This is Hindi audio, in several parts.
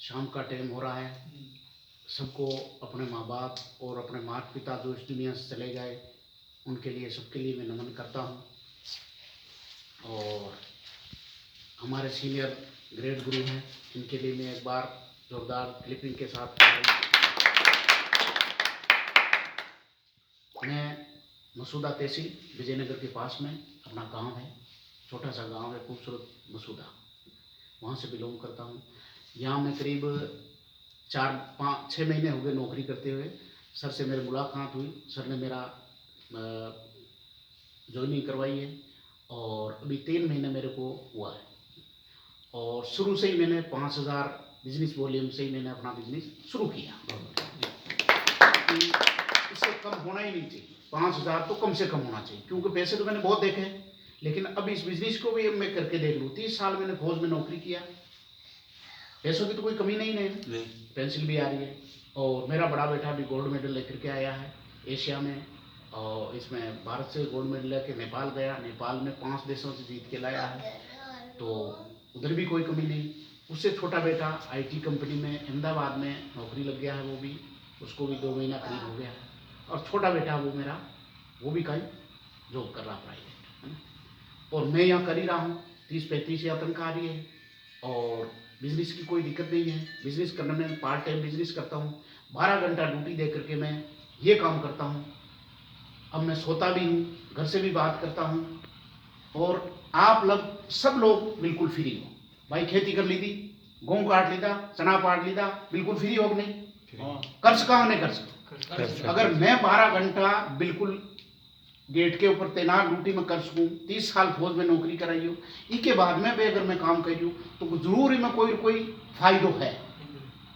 शाम का टाइम हो रहा है। सबको अपने माँ बाप और अपने माता पिता जो इस दुनिया से चले गए उनके लिए, सबके लिए मैं नमन करता हूँ। और हमारे सीनियर ग्रेड गुरु हैं, इनके लिए मैं एक बार जोरदार क्लिपिंग के साथ। मैं मसूदा तहसील विजयनगर के पास में अपना गांव है, छोटा सा गांव है खूबसूरत मसूदा, वहाँ से बिलोंग करता हूँ। यहाँ मैं करीब 4-5-6 महीने हो गए नौकरी करते हुए। सर से मेरी मुलाकात हुई, सर ने मेरा ज्वाइनिंग करवाई है और अभी 3 महीने मेरे को हुआ है। और शुरू से ही मैंने 5000 बिजनेस वॉल्यूम से ही मैंने अपना बिजनेस शुरू किया। इससे कम होना ही नहीं चाहिए, 5000 तो कम से कम होना चाहिए, क्योंकि पैसे तो मैंने बहुत देखे हैं, लेकिन अब इस बिजनेस को भी मैं करके देख लूँ। 30 साल मैंने फौज में नौकरी किया, पैसों की तो कोई कमी नहीं। पेंसिल भी आ रही है। और मेरा बड़ा बेटा भी गोल्ड मेडल लेकर के आया है एशिया में, और इसमें भारत से गोल्ड मेडल लेके नेपाल गया, नेपाल में 5 देशों से जीत के लाया है, तो उधर भी कोई कमी नहीं। उससे छोटा बेटा आईटी कंपनी में अहमदाबाद में नौकरी लग गया है, वो भी, उसको भी 2 महीना करीब हो गया है। और छोटा बेटा वो मेरा, वो भी कहीं जॉब कर रहा प्राइवेट, है ना। और मैं यहाँ कर ही रहा हूँ, 30-35 तनख्वाह आ रही है और बिजनेस की कोई दिक्कत नहीं है। बिजनेस करने में पार्ट टाइम बिजनेस करता हूँ, 12 घंटा ड्यूटी दे करके मैं ये काम करता हूँ। अब मैं सोता भी हूँ, घर से भी बात करता हूँ। और आप लोग सब लोग बिल्कुल फ्री हो भाई। खेती कर ली थी, गेहूँ काट ली था, चना काट ली था, बिल्कुल फ्री हो नहीं। कर्ज कहाँ नहीं कर्ज। अगर मैं 12 घंटा बिल्कुल गेट के ऊपर तैनात ड्यूटी में कर सकूँ, 30 साल फौज में नौकरी कराई हो, इसके बाद में भी अगर मैं काम करी हूँ तो जरूर ही में कोई फायदो है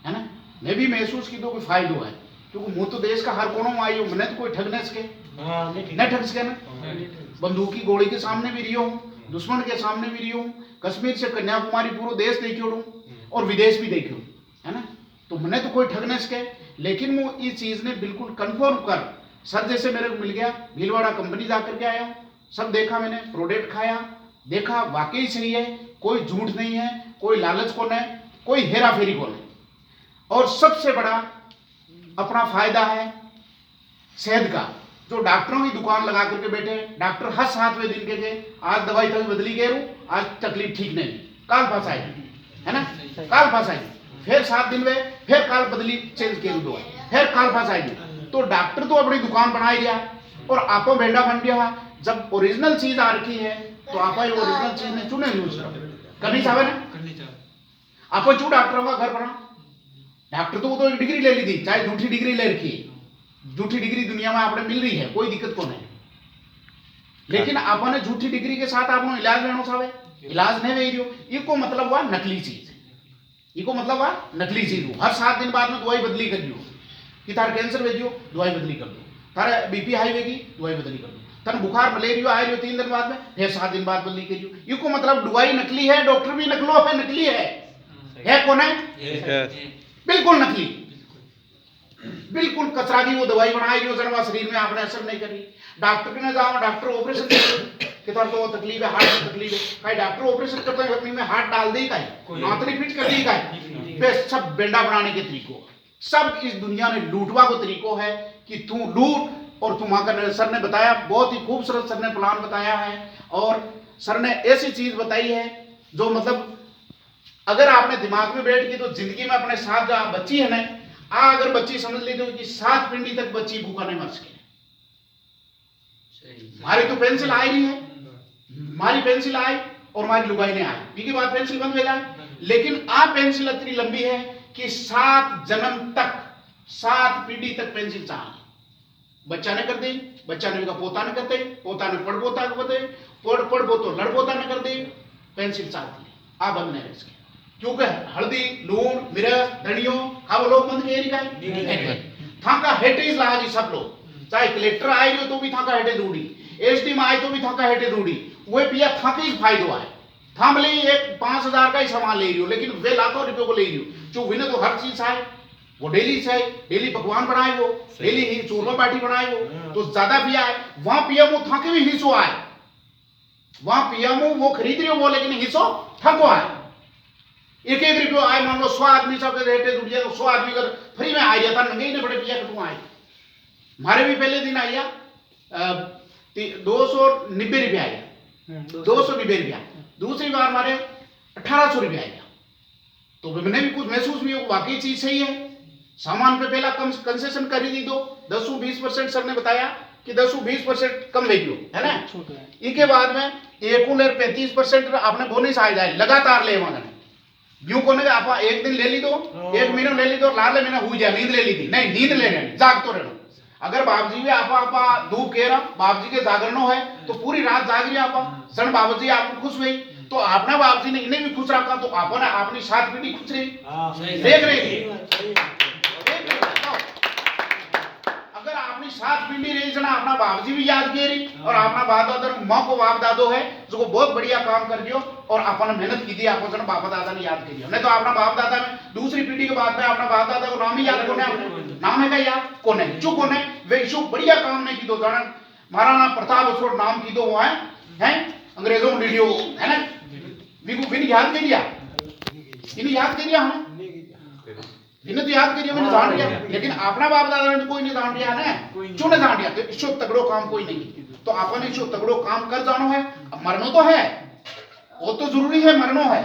ना। मैं भी महसूस की तो कोई फायदो है, क्योंकि मुँह तो देश का हर कोनों में आई हूँ, मैंने तो कोई ठगने सके न ठग सके ना। बंदूक की गोली के सामने भी रियो हूँ, दुश्मन के सामने भी रियो हूँ, कश्मीर से कन्याकुमारी पूरा देश देखियो हूँ और विदेश भी देखियो, है ना। तो मैंने तो कोई ठगने सके, लेकिन वो इस चीज ने बिल्कुल कन्फर्म कर, सर जैसे मेरे को मिल गया, भीलवाड़ा कंपनी जा करके आया हूँ, सब देखा मैंने, प्रोडक्ट खाया, देखा वाकई सही है, कोई झूठ नहीं है, कोई लालच को नहीं, कोई हेरा फेरी को नहीं। और सबसे बड़ा अपना फायदा है शहद का, जो डॉक्टरों की दुकान लगा करके बैठे, डॉक्टर हर 7वें दिन के गए, आज दवाई थोड़ी बदली गए रू, आज तकलीफ ठीक नहीं, काल पास आएगी, है ना, काल पास आएगी, फिर 7 दिन में फिर काल बदली चेंज के दो, फिर काल पास आएगी। तो डॉक्टर तो अपनी दुकान बनाई गया और आपो भेंडा बन गया। जब ओरिजिनल चीज आ रखी है तो आप ओरिजिनल चीज ने चुने यूज करनी चाहे ना। आप चू डॉक्टरों का घर बना, डॉक्टर तो वो तो एक डिग्री ले ली थी, चाहे झूठी डिग्री ले रखी है, झूठी डिग्री दुनिया में आपने मिल रही है, कोई दिक्कत को नहीं, लेकिन आपने झूठी डिग्री के साथ आपको इलाज लेना चाहे, इलाज नहीं ले रही हो, इको मतलब हुआ नकली चीज, इको मतलब हुआ नकली चीज। हर 7 दिन बाद में दवाई बदली कर लियो कि तार कैंसर भेजियो, दवाई बदली कर दो, तारा बीपी हाई वेगी, दवाई बदली कर दो, तन बुखार मलेरिया आ रही 3 दिन बाद में, फिर 7 दिन बाद बदली करियो। इको मतलब दवाई नकली है, डॉक्टर भी नकलो है, नकली है कौन है, बिल्कुल नकली, बिल्कुल कचरा की वो दवाई बनाई जो जनवा शरीर में आपने असर नहीं करी। डॉक्टर के ना जाओ, डॉक्टर ऑपरेशन के तार तो तकलीफ है, हार्ट में तकलीफ है, कहीं डॉक्टर ऑपरेशन करते हैं अपनी में हार्ट डाल दी, कहीं आंतरिक फिट कर दी, कहीं सब बेंडा बनाने के तरीकों, सब इस दुनिया में लूटवा को तरीकों है कि तू लूट। और तुम आकर सर ने बताया, बहुत ही खूबसूरत सर ने प्लान बताया है, और सर ने ऐसी चीज बताई है जो मतलब अगर आपने दिमाग में बैठ की तो जिंदगी में अपने साथ जो बच्ची है ना, अगर बच्ची समझ ली तो कि 7 पिंडी तक बच्ची भूखा नहीं मर सके। हमारी तो पेंसिल आई नहीं है, हमारी पेंसिल आई और हमारी लुगाई ने आई, पी के बाद पेंसिल बंद हो जाए, लेकिन आप पेंसिल इतनी लंबी है कि 7 जन्म तक, 7 पीढ़ी तक पेंसिल चाह बच्चा ने कर दे, बच्चा ने पोता ने करते, पोता ने पढ़ पोता करते, पढ़ पोतो लड़ पोता ने कर दे, पेंसिल चाहती है आप बंद नहीं इसके, क्योंकि हल्दी लून मिर्च धनियों हाँ लोग बंद के था का हेटेज ला जी सब लोग, चाहे कलेक्टर आए रही हो तो भी था का हेटेज रूढ़ी, एसडी में आए तो भी था का हेटेज रूढ़ी, वे पिया था का ही फायदो आए, था भले एक 5000 का ही सामान ले रही हो, लेकिन वे लाखों रुपयों को ले रही हो, जो विने तो हर चीज आए, वो डेली से डेली पकवान बनाए, वो डेली ही चूरमा बाटी बनाए, वो तो ज्यादा पिया है, वहां पीएमओ था के भी हिस्सों आए, वहां पीएमओ वो खरीद रही हो वो, लेकिन हिस्सों था को आए, 1-1 रुपये वीडियो आए मान लो 100 आदमी सब रेटे जुड़ जाए 100 आदमी अगर फ्री में आ रहा था नंगे ही ने बड़े पिया कटू आए हमारे भी पहले दिन आया 290 रुपया आया 290 रुपया दूसरी बार हमारे 1800 रुपया आया तो मैंने भी कुछ महसूस भी वाकई चीज सही है सामान पे पहला कम कंसेशन कर ही दो 10-20% सर ने बताया कि 10-20% कम वैल्यू है ना इसके बाद में एक 35% आपने बोनस आ जाए लगातार ले वहां यूं को नहीं आप एक दिन ले ली दो एक महीना ले ली दो लाले महीना हुई जाए नींद ले ली थी नहीं नींद ले रहे जाग तो रहना अगर बाप जी भी आप धूप कह रहा बाप जी के जागरणों है तो पूरी रात जाग रही आप सन बाबा जी आपको खुश हुई तो आपने बाप जी ने इन्हें भी खुश रखा तो आपने अपनी 7 पीढ़ी खुश रही देख रही अगर अपनी 7 पीढ़ी रही जना अपना बाप जी भी याद किए रही और अपना बाप दादा माँ को बाप दादो है जो बहुत बढ़िया काम कर दियो और अपन मेहनत की थी आपको जना बाप दादा ने याद करियो नहीं तो अपना बाप दादा में दूसरी पीढ़ी के बाद में अपना बाप दादा को नाम ही याद कोने नाम है क्या याद कोने चुप कोने वे इशू बढ़िया काम नहीं की दो जाना महाराणा प्रताप उसको नाम की दो वो है अंग्रेजों में वीडियो है ना विन याद कर लिया इन्हें याद कर लिया हमें इन्हें तो याद करिए मैंने जान लिया लेकिन अपना बाप दादा ने तो कोई नहीं जान लिया ना क्यों नहीं जान लिया तो इसो तगड़ो काम कोई नहीं तो अपन इसो तगड़ो काम कर जानो है अब मरनो तो है वो तो जरूरी है मरनो है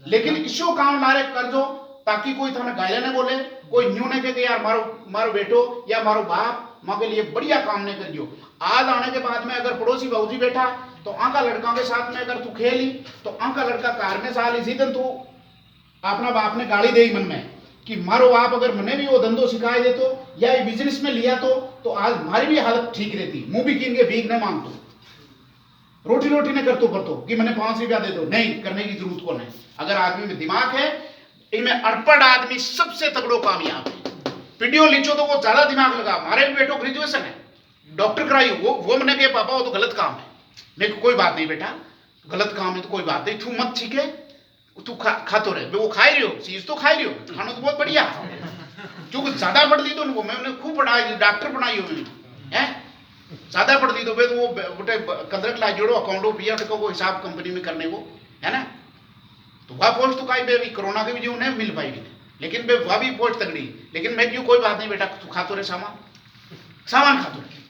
लेकिन इसो काम लारे कर दो ताकि कोई थाने गायला न बोले कोई न्यू न कहे यार मारो मारो बेटो या मारो बाप माँ के लिए बढ़िया काम नहीं करियो आज आने के बाद में अगर पड़ोसी बाबूजी बैठा तो आंका लड़का के साथ में अगर तू खेली तो आंका लड़का कार में साल इसी दिन तू अपना बाप ने गाली दे मन में कि मारो आप अगर मैंने भी वो धंधो सिखाए दे तो या ये बिजनेस में लिया तो आज हमारी भी हालत ठीक रहती मुंह भी कीन के भीख न मांगतो रोटी रोटी ने करतो करतो कि मैंने 5 रुपया दे दो नहीं करने की जरूरत को नहीं अगर आदमी में दिमाग है इनमें अनपढ़ आदमी सबसे तगड़ो कामयाब है वीडियो लीचो तो वो ज्यादा दिमाग लगा हमारे भी बेटो ग्रेजुएशन है डॉक्टर कराई वो मैंने कहे पापा वो तो गलत काम है नहीं कोई बात नहीं बेटा गलत काम है तो कोई बात नहीं तू मत ठीक है तू खा तो रहे वो खा रही हो चीज तो खा रही हो खाना तो बहुत बढ़िया जो कुछ ज्यादा पढ़ ली तो उनको मैंने खूब पढ़ाई डॉक्टर बनाई हो मैंने है ज्यादा पढ़ ली तो फिर वो बेटे कंदरक ला जोड़ो अकाउंट पिया को वो हिसाब कंपनी में करने को है ना तो वह पोस्ट तो काई बेबी कोरोना के भी जो नहीं मिल पाएगी लेकिन बे वह भी पोस्ट तगड़ी लेकिन मैं क्यों कोई बात नहीं बेटा तू खा तो रहे सामान खा तो रहे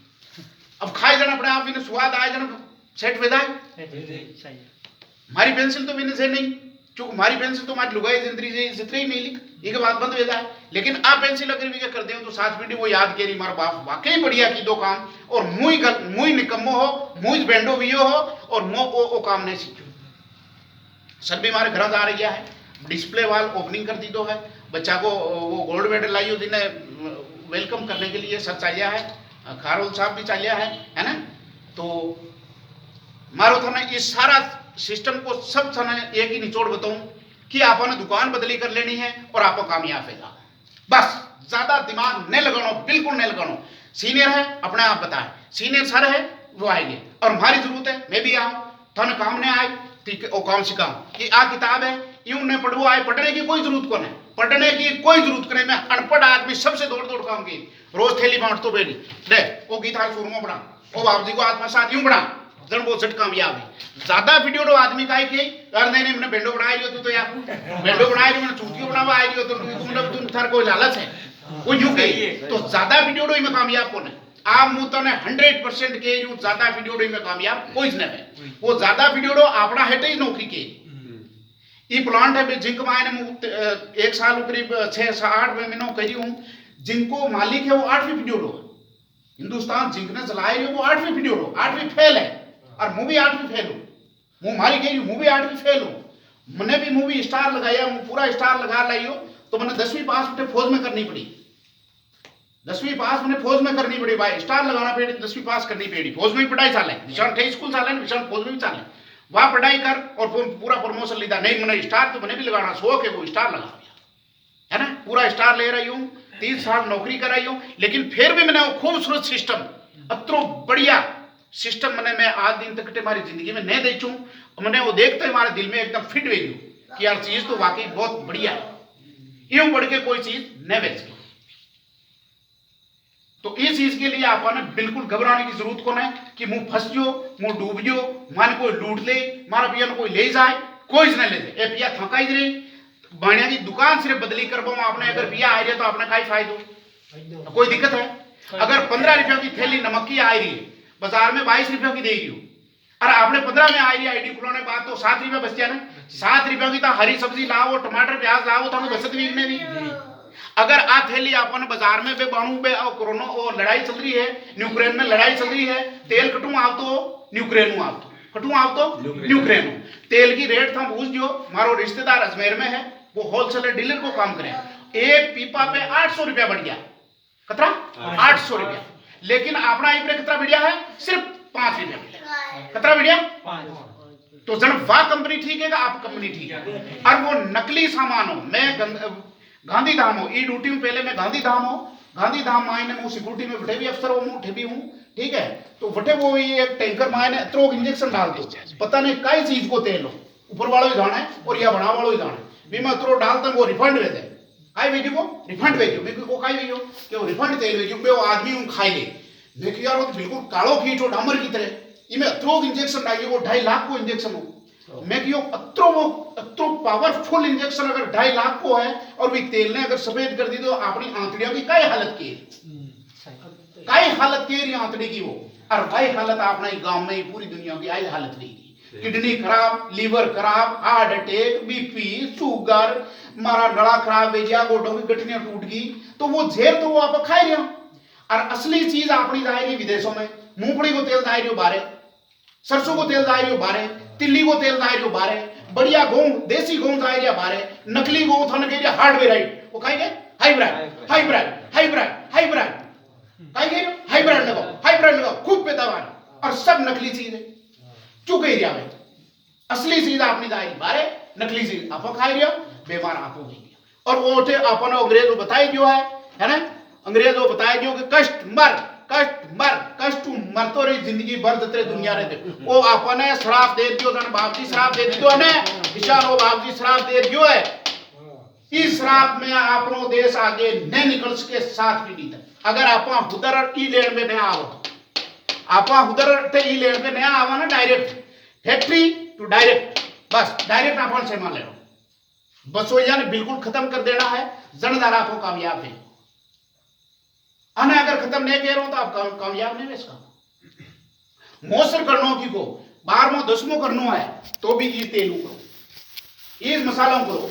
अब खाए जाना पड़े आप इन्हें स्वाद आए जाना सेट वेदाए हमारी पेंसिल तो मैंने से नहीं क्योंकि हमारी पेंसिल तो हमारी लुगाई जिंदगी से जितने ही नहीं लिख ये बात बंद वेदा है लेकिन आप पेंसिल अगर भी कर दे तो 7 पीढ़ी वो याद करी मारा बाप वाकई बढ़िया की दो काम और मुई निकम्मो हो मुई बेंडो भी हो और मो ओ काम नहीं सीखो सर भी हमारे घर जा रही है डिस्प्ले वाल ओपनिंग कर दी तो है बच्चा को वो गोल्ड मेडल लाई जिन्हें वेलकम करने के लिए सर चाहिए है खारोल साहब भी चाहिए है ना तो मारो था ना ये सारा सिस्टम को सब थाने एक ही निचोड़ बताऊं कि आपने दुकान बदली कर लेनी है और आपको कामयाब है बस ज्यादा दिमाग नहीं लगानो बिल्कुल नहीं लगानो सीनियर है अपने आप बताए सीनियर सर है वो आएंगे और हमारी जरूरत है मैं भी आऊं थाने काम नहीं आए ठीक है वो काम सिखाऊं कि आ किताब है यूं ने पढ़वो आए पढ़ने की कोई जरूरत को नहीं पढ़ने की कोई जरूरत नहीं मैं अनपढ़ आदमी सबसे दौड़ दौड़ काम की रोज थैली बांट तो बेटी दे वो गीता सुरमा बना वो बाप जी को आत्मा साथ यूं बना जन वो झट कामयाब है ज्यादा वीडियो तो आदमी का की यार नहीं मैंने बेंडो बनाई लियो तू तो यार बेंडो बनाई मैंने चूतियो बनावा आई लियो तो तुम थार कोई लालच है वो यूं कही तो ज्यादा वीडियो तो में कामयाब कौन है आप मुंह तो ने 100% के यू ज्यादा वीडियो तो में कामयाब कोई नहीं है वो ज्यादा वीडियो तो अपना हेटे ही नौकरी के ये प्लांट है जिंक मायने 1 साल करीब 6-8 महीनों करी हूं जिनको मालिक है वो 8वीं वीडियो हिंदुस्तान जिंक ने चलाए वो 8वीं वीडियो 8वीं फेल है और मूवी 8वीं फेल हूँ मुँह मारी गई मूवी 8वीं फेल हूँ मैंने भी मूवी स्टार लगाया पूरा स्टार लगा लाई हो तो मैंने 10वीं पास मुझे फौज में करनी पड़ी 10वीं पास मैंने फौज में करनी पड़ी भाई स्टार लगाना पड़ी 10वीं पास करनी पड़ी फौज में पढ़ाई चाले निशान थे स्कूल चाले निशान फौज में भी चाले वहाँ पढ़ाई कर और पूरा प्रमोशन लीधा नहीं मैंने स्टार तो मैंने भी लगाना शौक है वो स्टार लगा दिया है ना पूरा स्टार ले रही हूँ 30 साल नौकरी कराई हूँ लेकिन फिर भी मैंने वो खूबसूरत सिस्टम अत्रो बढ़िया सिस्टम मैं आज दिन तक हमारी जिंदगी में नहीं देखूं मैंने वो देखते हमारे दिल में एकदम फिट वैल्यू कि यार चीज तो वाकई बहुत बढ़िया है यूं बढ़ के कोई चीज नहीं बेच तो इस चीज के लिए आपने बिल्कुल घबराने की जरूरत को नहीं कि मुंह फंस जो मुंह डूब जो माने कोई लूट ले मारा पिया कोई ले जाए कोई नहीं ले जाए ए पिया थकाई रही बाणिया की दुकान सिर्फ बदली कर पाऊं आपने अगर रुपया आ रही है तो आपने का फायदो, कोई दिक्कत है? अगर 15 रुपयों की थैली नमक की आ रही है बाजार में 22 रुपयों की दे रही हो और आपने 15 में आ रही आईडी खुलाने बाद तो 7 रुपया बच गया ना। 7 रुपयों की तो हरी सब्जी लाओ, टमाटर प्याज लाओ तो बचत वीक में भी। अगर आ थैली अपन बाजार में बे बाणु बे कोरोना और लड़ाई चल रही है, यूक्रेन में लड़ाई चल रही है, तेल कटू आप तो यूक्रेन आप तो कटू आप तो यूक्रेन तेल की रेट था पूछ जो मारो रिश्तेदार अजमेर में है, वो होलसेलर डीलर को काम करे, एक पीपा पे 800 रुपया बढ़ गया, कतरा 800 रुपया। लेकिन अपना इब्रे कितना बढ़िया है, सिर्फ 5 रुपया कतरा बढ़िया। तो जन वाह कंपनी ठीक है, आप कंपनी ठीक है। और वो नकली सामान हो, मैं गांधी धाम हो ई ड्यूटी में पहले मैं गांधी धाम हो, गांधी धाम मायने मैं सिक्योरिटी में बैठे भी अफसर हो उठे भी हूँ, ठीक है। तो बटे वो ये टैंकर मायने अत्रो इंजेक्शन डाल दो, पता नहीं कई चीज को तेल हो, ऊपर वालों ही जाना है और या बना वालों ही जाना है। भी मैं अत्रो डालता वो रिफंड भेजे, काई भेजो वो रिफंड भेजो, मैं को काई भेजो कि वो रिफंड तेल भेजो, मैं वो आदमी हूं खाई ले। देखिए यार वो तो बिल्कुल कालो कीट हो डामर की तरह, इमे अत्रो इंजेक्शन डालिए, वो 2.5 लाख को इंजेक्शन हो। मैं कि अत्रो पावरफुल इंजेक्शन अगर 2.5 लाख को है और भी तेल ने अगर सफेद कर दी तो अपनी आंतड़ियों की काय हालत की, काय हालत की रही आंतड़ी की वो। और भाई हालत अपना ही गांव में ही पूरी दुनिया की आई हालत रही थी, किडनी खराब, लीवर खराब, हार्ट अटैक, बीपी, शुगर, मारा गला खराब हो गया, गोडों की गठनियां टूट गई। तो वो झेर तो वो आप खाए रहे हो। और असली चीज अपनी जाएगी विदेशों में, मूंगफली को तेल जाए रही हो बारे, सरसों को तेल जाए रही हो बारे, तिल्ली को तेल जाए रही हो बारे, बढ़िया गेहूं देसी गेहूं जाए रही है बारे, नकली गेहूं थन के हार्डवेयर वो खाएंगे हाइब्रिड हाइब्रिड हाइब्रिड हाइब्रिड खाएंगे हाइब्रिड लगाओ खूब पैदावार और सब नकली चीज है चुके एरिया में। असली चीज अपनी जाए रही बारे, नकली चीज आप खाई रही हो, बीमार आप हो गई। और वो उठे अपन अंग्रेज बताई जो है ना, अंग्रेज वो बताया जो कि कष्ट मर तो रही जिंदगी भर तेरे दुनिया रहते। वो अपने श्राप दे दियो जन बाप जी श्राप दे दियो ने विशालो बाप जी श्राप दे दियो है। इस श्राप में आपनो देश आगे न निकल सके 7 पीढ़ी तक। अगर आपा उधर ई लेन में न आओ, आपा उधर ते ई लेन में न आवा ना, डायरेक्ट फैक्ट्री टू डायरेक्ट, बस डायरेक्ट अपन से मान ले लो, बस वो यानी बिल्कुल खत्म कर देना है। जनदार आपको कामयाब है, अने अगर खत्म नहीं कर रहा तो आप कामयाब नहीं है। इसका मोसर करनो की को 12वां 10वां करनो है तो भी ये तेल करो, ये मसालों करो,